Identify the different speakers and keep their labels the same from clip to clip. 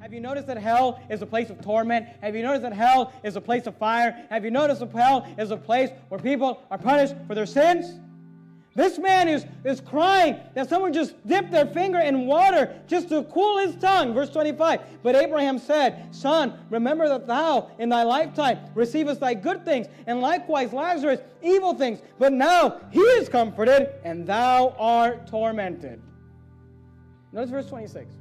Speaker 1: Have you noticed that hell is a place of torment? Have you noticed that hell is a place of fire? Have you noticed that hell is a place where people are punished for their sins? This man is crying that someone just dipped their finger in water just to cool his tongue. Verse 25, but Abraham said, Son, remember that thou in thy lifetime receivest thy good things, and likewise Lazarus evil things. But now he is comforted, and thou art tormented. Notice verse 26.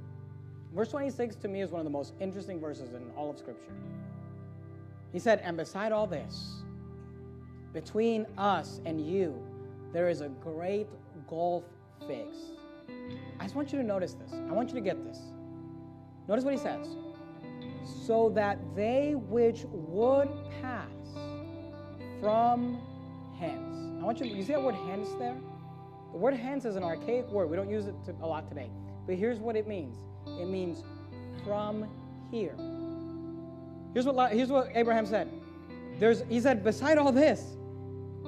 Speaker 1: Verse 26 to me is one of the most interesting verses in all of Scripture. He said, and beside all this, between us and you, there is a great gulf fixed. I just want you to notice this. I want you to get this. Notice what he says. So that they which would pass from hence. I want you see that word hence there? The word hence is an archaic word. We don't use it a lot today. But here's what it means. It means from here. Here's what Abraham said. He said, beside all this,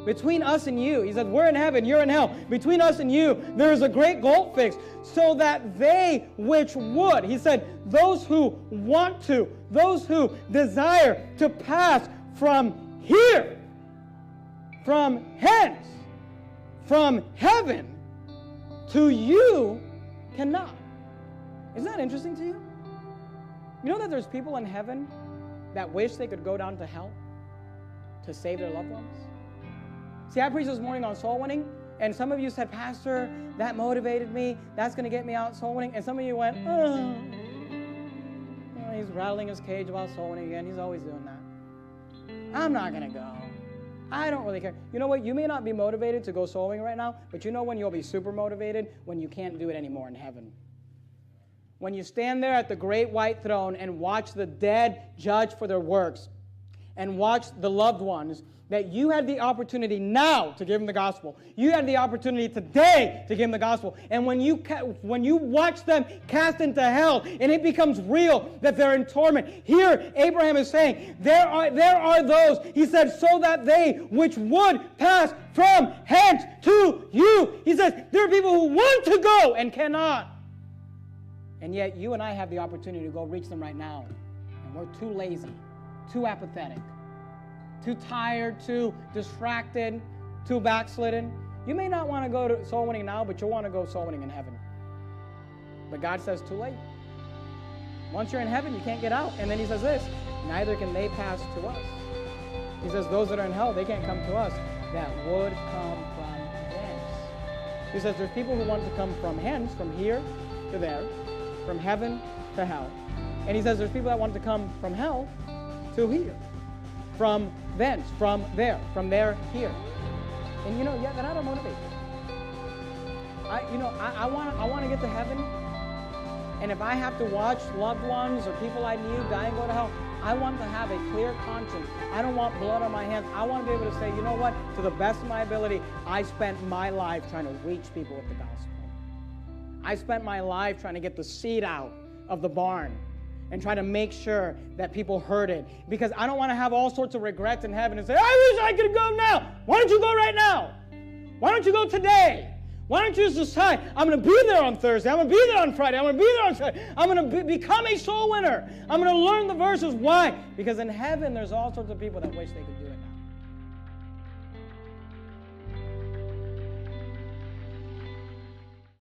Speaker 1: between us and you, he said, we're in heaven, you're in hell. Between us and you, there is a great gulf fixed, so that they which would, he said, those who want to, those who desire to pass from here, from hence, from heaven, to you, cannot. Isn't that interesting to you? You know that there's people in heaven that wish they could go down to hell to save their loved ones? See, I preached this morning on soul winning, and some of you said, Pastor, that motivated me. That's going to get me out soul winning. And some of you went, oh, he's rattling his cage about soul winning again. He's always doing that. I'm not going to go. I don't really care. You know what? You may not be motivated to go soul winning right now, but you know when you'll be super motivated? When you can't do it anymore in heaven. When you stand there at the great white throne and watch the dead judged for their works, and watch the loved ones that you had the opportunity now to give them the gospel. You had the opportunity today to give them the gospel. And when you watch them cast into hell and it becomes real that they're in torment, here Abraham is saying, there are those, he said, so that they which would pass from hence to you. He says, there are people who want to go and cannot. And yet you and I have the opportunity to go reach them right now. And we're too lazy, too apathetic, too tired, too distracted, too backslidden. You may not want to go to soul winning now, but you'll want to go soul winning in heaven. But God says too late. Once you're in heaven, you can't get out. And then he says this, neither can they pass to us. He says those that are in hell, they can't come to us that would come from hence. He says there's people who want to come from hence, from here to there, from heaven to hell. And he says there's people that want to come from hell to here. From thence, from there here. And you know, yeah, that ought to motivate you. I want to get to heaven, and if I have to watch loved ones or people I knew die and go to hell, I want to have a clear conscience. I don't want blood on my hands. I want to be able to say, you know what, to the best of my ability, I spent my life trying to reach people with the gospel. I spent my life trying to get the seed out of the barn and try to make sure that people heard it. Because I don't want to have all sorts of regrets in heaven and say, I wish I could go now. Why don't you go right now? Why don't you go today? Why don't you just decide, I'm going to be there on Thursday. I'm going to be there on Friday. I'm going to be there on Saturday. I'm going to become a soul winner. I'm going to learn the verses. Why? Because in heaven, there's all sorts of people that wish they could do it now.